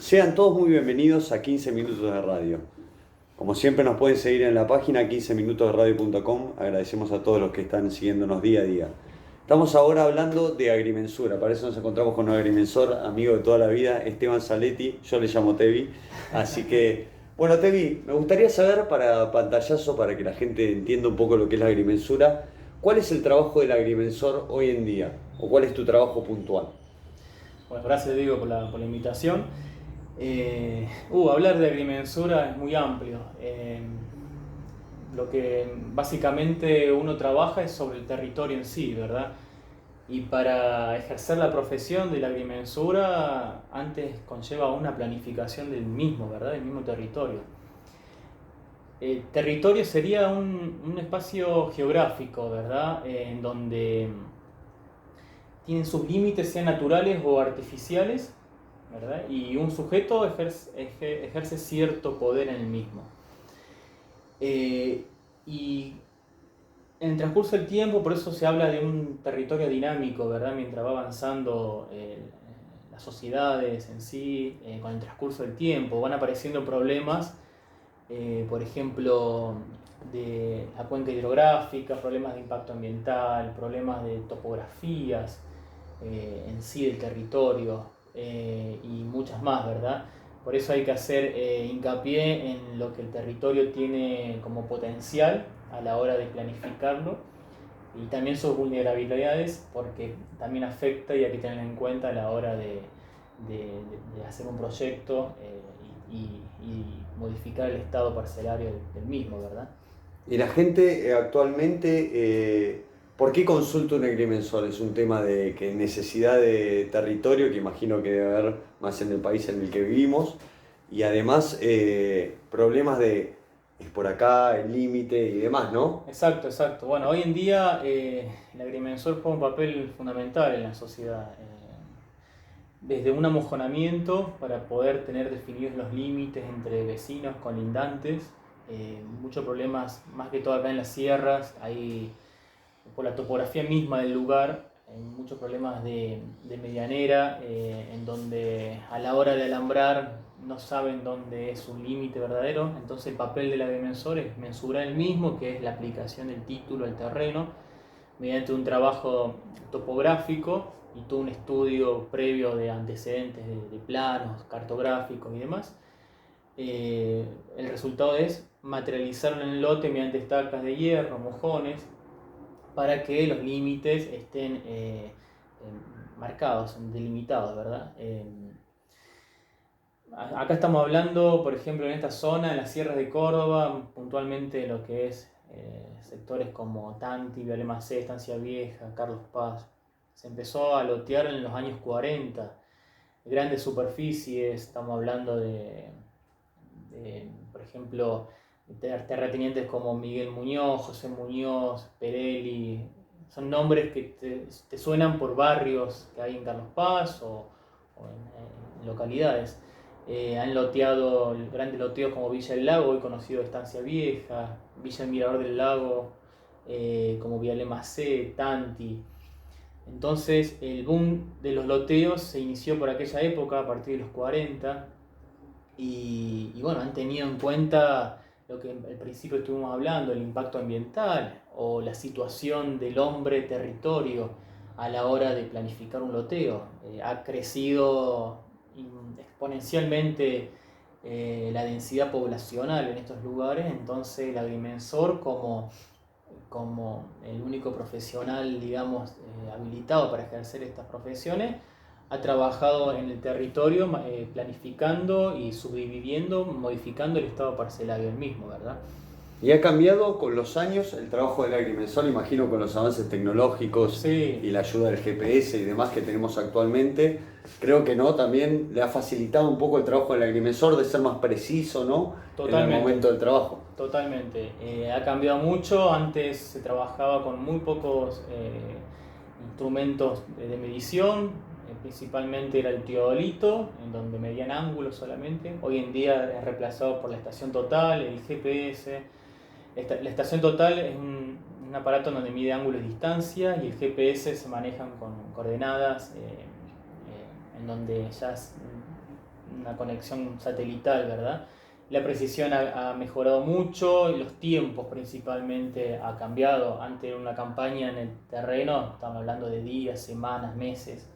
Sean todos muy bienvenidos a 15 Minutos de Radio. Como siempre nos pueden seguir en la página 15minutosderadio.com. Agradecemos a todos los que están siguiéndonos día a día. Estamos ahora hablando de agrimensura, para eso nos encontramos con un agrimensor, amigo de toda la vida, Esteban Zaletti, yo le llamo Tevi. Así que, bueno Tevi, me gustaría saber para pantallazo, para que la gente entienda un poco lo que es la agrimensura, ¿cuál es el trabajo del agrimensor hoy en día? ¿O cuál es tu trabajo puntual? Bueno, gracias Diego por la invitación. Hablar de agrimensura es muy amplio. Lo que básicamente uno trabaja es sobre el territorio en sí, ¿verdad? Y para ejercer la profesión de la agrimensura, antes conlleva una planificación del mismo, ¿verdad? Del mismo territorio. El territorio sería un espacio geográfico, ¿verdad? En donde tienen sus límites, sean naturales o artificiales, ¿verdad? Y un sujeto ejerce cierto poder en el mismo. Y en el transcurso del tiempo, por eso se habla de un territorio dinámico, ¿verdad? Mientras va avanzando las sociedades en sí, con el transcurso del tiempo, van apareciendo problemas, por ejemplo, de la cuenca hidrográfica, problemas de impacto ambiental, problemas de topografías en sí del territorio, y muchas más, ¿verdad? Por eso hay que hacer hincapié en lo que el territorio tiene como potencial a la hora de planificarlo y también sus vulnerabilidades, porque también afecta y hay que tenerlo en cuenta a la hora de hacer un proyecto y modificar el estado parcelario del mismo, ¿verdad? Y la gente actualmente, ¿por qué consulta un agrimensor? Es un tema de que necesidad de territorio, que imagino que debe haber más en el país en el que vivimos, y además problemas de es por acá, el límite y demás, ¿no? Exacto, exacto. Bueno, hoy en día el agrimensor juega un papel fundamental en la sociedad. Desde un amojonamiento para poder tener definidos los límites entre vecinos colindantes, muchos problemas, más que todo acá en las sierras, hay por la topografía misma del lugar, muchos problemas de medianera, en donde a la hora de alambrar no saben dónde es un límite verdadero. Entonces el papel del agrimensor es mensurar el mismo, que es la aplicación del título al terreno, mediante un trabajo topográfico y todo un estudio previo de antecedentes de planos, cartográficos y demás. El resultado es materializarlo en el lote mediante estacas de hierro, mojones, para que los límites estén marcados, delimitados, ¿verdad? Acá estamos hablando, por ejemplo, en esta zona, en las sierras de Córdoba, puntualmente lo que es sectores como Tanti, Vialemacé, Estancia Vieja, Carlos Paz. Se empezó a lotear en los años 40, grandes superficies, estamos hablando por ejemplo, terratenientes como Miguel Muñoz, José Muñoz, Perelli. Son nombres que te suenan por barrios que hay en Carlos Paz o en localidades. Han loteado grandes loteos como Villa del Lago, hoy conocido Estancia Vieja, Villa del Mirador del Lago, como Vialemacé, Tanti. Entonces el boom de los loteos se inició por aquella época, a partir de los 40, y bueno, han tenido en cuenta lo que al principio estuvimos hablando, el impacto ambiental o la situación del hombre-territorio a la hora de planificar un loteo. Ha crecido exponencialmente la densidad poblacional en estos lugares, entonces el agrimensor como el único profesional, digamos, habilitado para ejercer estas profesiones, ha trabajado en el territorio planificando y subdividiendo, modificando el estado parcelario del mismo, ¿verdad? Y ha cambiado con los años el trabajo del agrimensor, imagino con los avances tecnológicos Sí, y la ayuda del GPS y demás que tenemos actualmente. Creo que no, también le ha facilitado un poco el trabajo del agrimensor de ser más preciso, ¿no? En el totalmente, momento del trabajo. totalmente. Ha cambiado mucho, antes se trabajaba con muy pocos instrumentos de medición, principalmente era el teodolito, en donde medían ángulos solamente. Hoy en día es reemplazado por la estación total, el GPS. La estación total es un aparato donde mide ángulos y distancias, y el GPS se manejan con coordenadas, en donde ya una conexión satelital, ¿verdad? La precisión ha mejorado mucho, y los tiempos principalmente ha cambiado. Antes de una campaña en el terreno, estamos hablando de días, semanas, meses,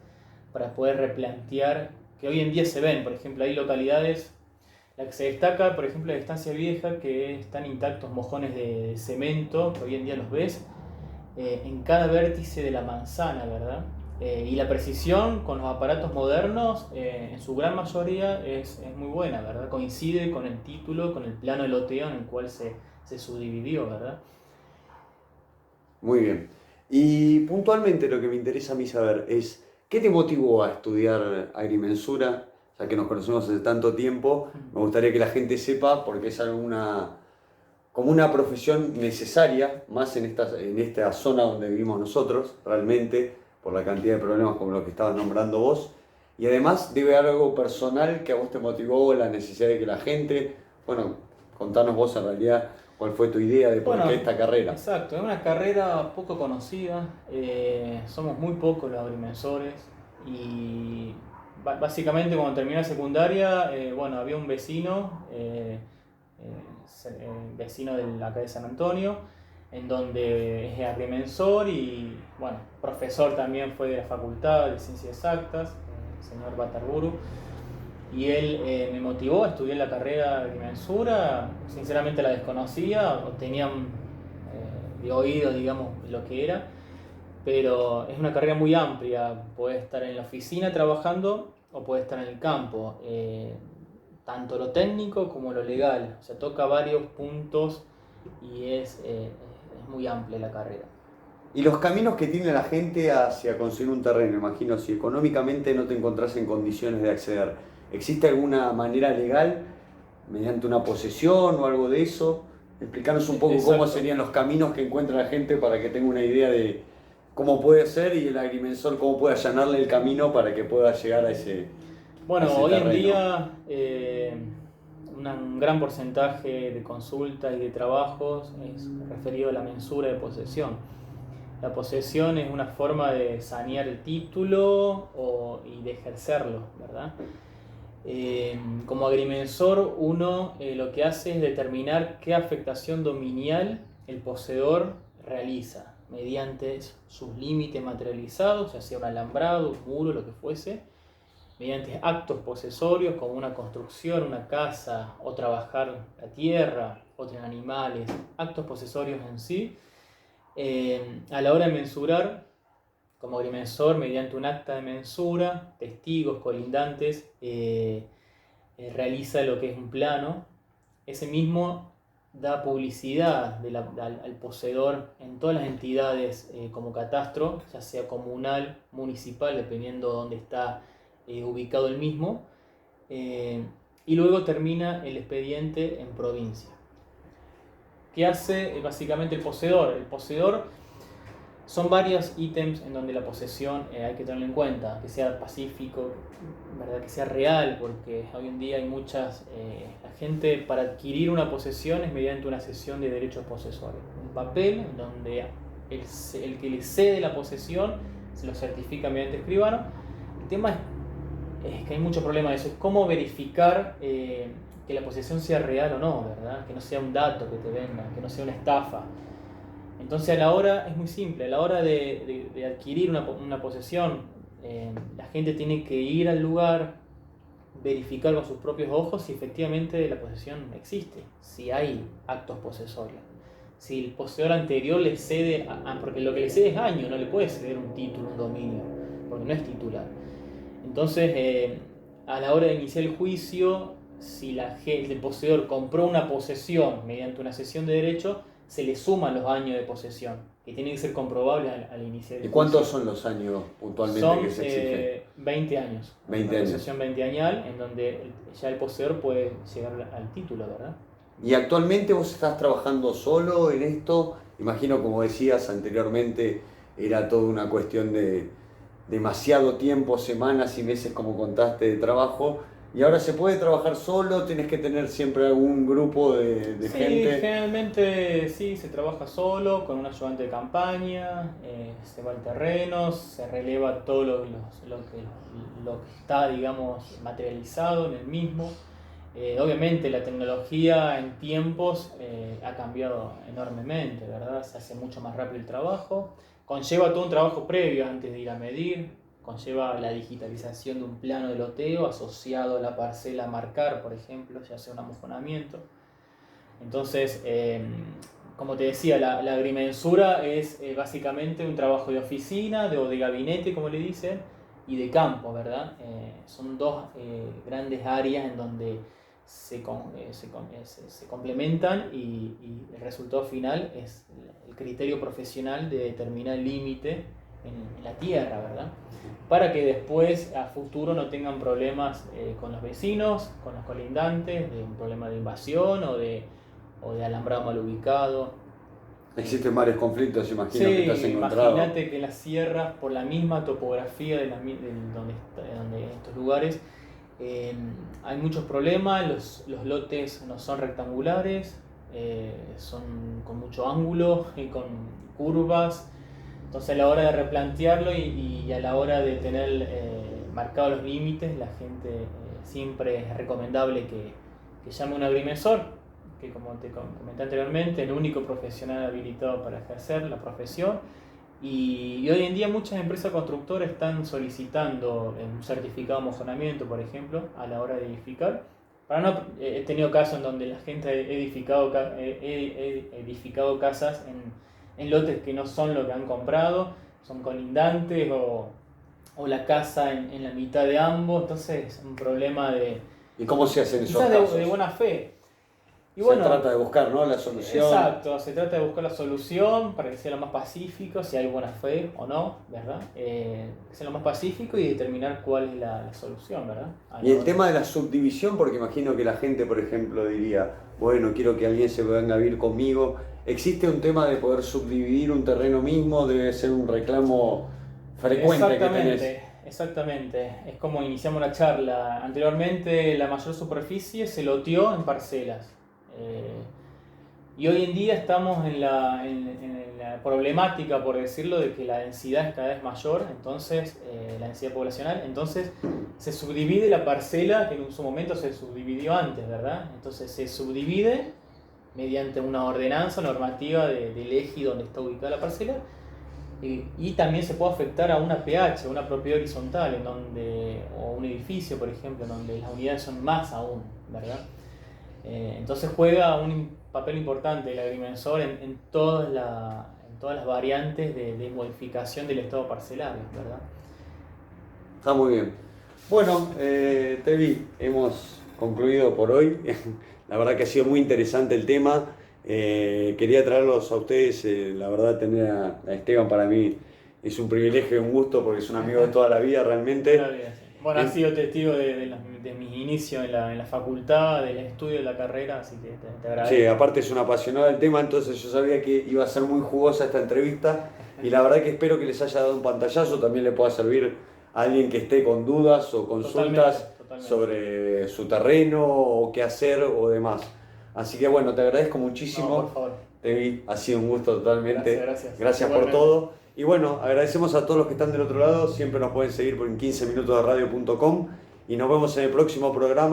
para poder replantear, que hoy en día se ven, por ejemplo, hay localidades, la que se destaca, por ejemplo, la Estancia Vieja, que están intactos mojones de cemento, que hoy en día los ves, en cada vértice de la manzana, ¿verdad? Y la precisión con los aparatos modernos, en su gran mayoría, es muy buena, ¿verdad? Coincide con el título, con el plano de loteo en el cual se subdividió, ¿verdad? Muy bien. Y puntualmente lo que me interesa a mí saber es, ¿qué te motivó a estudiar agrimensura? Ya que nos conocemos hace tanto tiempo, me gustaría que la gente sepa, porque es como una profesión necesaria, más en esta zona donde vivimos nosotros, realmente, por la cantidad de problemas como los que estabas nombrando vos. Y además debe haber algo personal que a vos te motivó, la necesidad de que la gente, bueno, contanos vos en realidad cuál fue tu idea de por qué esta carrera. Exacto, es una carrera poco conocida, somos muy pocos los agrimensores y básicamente cuando terminé la secundaria, bueno, había un vecino, vecino de acá de San Antonio, en donde es agrimensor y, bueno, profesor también fue de la Facultad de Ciencias Exactas, el señor Batarburu. Y él me motivó a estudiar la carrera de agrimensura. Sinceramente la desconocía, o tenía de oído, digamos, lo que era, pero es una carrera muy amplia. Puedes estar en la oficina trabajando o puedes estar en el campo, tanto lo técnico como lo legal. O sea, toca varios puntos y es muy amplia la carrera. Y los caminos que tiene la gente hacia conseguir un terreno, imagino, si económicamente no te encontrás en condiciones de acceder, ¿existe alguna manera legal, mediante una posesión o algo de eso? Explícanos un poco. Exacto. Cómo serían los caminos que encuentra la gente para que tenga una idea de cómo puede ser y el agrimensor cómo puede allanarle el camino para que pueda llegar a ese Bueno, a ese hoy terreno. En día un gran porcentaje de consultas y de trabajos es referido a la mensura de posesión. La posesión es una forma de sanear el título y de ejercerlo, ¿verdad? Como agrimensor, uno lo que hace es determinar qué afectación dominial el poseedor realiza mediante sus límites materializados, ya sea un alambrado, un muro, lo que fuese, mediante actos posesorios como una construcción, una casa, o trabajar la tierra, o tener animales, actos posesorios en sí. A la hora de mensurar, como agrimensor, mediante un acta de mensura, testigos, colindantes, realiza lo que es un plano. Ese mismo da publicidad al poseedor en todas las entidades como catastro, ya sea comunal, municipal, dependiendo de dónde está ubicado el mismo, y luego termina el expediente en provincia. ¿Qué hace básicamente el poseedor? El poseedor son varios ítems en donde la posesión hay que tenerlo en cuenta, que sea pacífico, ¿verdad? Que sea real, porque hoy en día hay muchas... la gente para adquirir una posesión es mediante una cesión de derechos posesorios. Un papel en donde el que le cede la posesión se lo certifica mediante escribano. El tema es que hay mucho problema de eso, es cómo verificar que la posesión sea real o no, ¿verdad? Que no sea un dato que te venga, que no sea una estafa. Entonces a la hora, es muy simple, a la hora de adquirir una posesión, la gente tiene que ir al lugar, verificar con sus propios ojos si efectivamente la posesión existe, si hay actos posesorios. Si el poseedor anterior le cede, porque lo que le cede es año, no le puede ceder un título, un dominio, porque no es titular. Entonces, a la hora de iniciar el juicio, si el poseedor compró una posesión mediante una cesión de derecho, se le suman los años de posesión, que tienen que ser comprobables al iniciar el juicio. ¿Y cuántos son los años puntualmente que se exigen? 20 años. 20 años. Una posesión 20 añal, en donde ya el poseedor puede llegar al título, ¿verdad? ¿Y actualmente vos estás trabajando solo en esto? Imagino, como decías anteriormente, era toda una cuestión de demasiado tiempo, semanas y meses, como contaste, de trabajo. ¿Y ahora se puede trabajar solo? ¿Tienes que tener siempre algún grupo de Sí, gente? generalmente sí, se trabaja solo, con un ayudante de campaña, se va al terreno, se releva todo lo que está, digamos, materializado en el mismo. Obviamente la tecnología en tiempos ha cambiado enormemente, ¿verdad? Se hace mucho más rápido el trabajo, conlleva todo un trabajo previo antes de ir a medir, conlleva la digitalización de un plano de loteo asociado a la parcela a marcar, por ejemplo, ya sea un amojonamiento. Entonces, como te decía, la agrimensura es básicamente un trabajo de oficina o de gabinete, como le dicen, y de campo, ¿verdad? Son dos grandes áreas en donde se complementan y el resultado final es el criterio profesional de determinar el límite en la tierra, ¿verdad? Para que después, a futuro, no tengan problemas con los vecinos, con los colindantes, de un problema de invasión o de alambrado mal ubicado. Existen varios conflictos, imagino, Sí, que te has encontrado. imagínate que en las sierras, por la misma topografía de donde estos lugares, hay muchos problemas, los lotes no son rectangulares, son con mucho ángulo y con curvas. Entonces a la hora de replantearlo y a la hora de tener marcados los límites, la gente siempre es recomendable que llame a un agrimensor, que como te comenté anteriormente, es el único profesional habilitado para ejercer la profesión. Y hoy en día muchas empresas constructoras están solicitando un certificado de amojonamiento, por ejemplo, a la hora de edificar. He tenido casos en donde la gente ha edificado casas en lotes que no son lo que han comprado, son colindantes o la casa en la mitad de ambos, entonces es un problema de... ¿Y cómo se hacen esos quizás casos? de buena fe. Y Se trata de buscar, ¿no?, la solución. Exacto, se trata de buscar la solución para que sea lo más pacífico, si hay buena fe o no, ¿verdad? Que sea lo más pacífico y determinar cuál es la solución, ¿verdad? Y el tema de la subdivisión, porque imagino que la gente, por ejemplo, diría, bueno, quiero que alguien se venga a vivir conmigo. ¿Existe un tema de poder subdividir un terreno mismo? Debe ser un reclamo frecuente que tenés. Exactamente. Es como iniciamos la charla. Anteriormente la mayor superficie se loteó en parcelas. Y hoy en día estamos en la problemática, por decirlo, de que la densidad es cada vez mayor, entonces la densidad poblacional, entonces se subdivide la parcela que en su momento se subdividió antes, ¿verdad? Entonces se subdivide mediante una ordenanza normativa del eje donde está ubicada la parcela y también se puede afectar a una pH, una propiedad horizontal, o un edificio, por ejemplo, en donde las unidades son más aún, ¿verdad? Entonces juega un papel importante el agrimensor en todas las variantes de modificación del estado parcelario, ¿verdad? Está muy bien. Bueno, Tevi, hemos concluido por hoy. La verdad que ha sido muy interesante el tema. Quería traerlos a ustedes. La verdad, tener a Esteban para mí es un privilegio y un gusto porque es un amigo de toda la vida realmente. Bueno, has sido testigo de mis inicios en la facultad, del estudio de la carrera, así que te agradezco. Sí, aparte es un apasionado del tema, entonces yo sabía que iba a ser muy jugosa esta entrevista y la verdad que espero que les haya dado un pantallazo, también le pueda servir a alguien que esté con dudas o consultas Totalmente. sobre su terreno o qué hacer o demás. Así que bueno, te agradezco muchísimo. No, por favor. Tevi, ha sido un gusto totalmente. Gracias por Igualmente. todo. Y bueno, agradecemos a todos los que están del otro lado. Siempre nos pueden seguir por en 15minutosderadio.com y nos vemos en el próximo programa.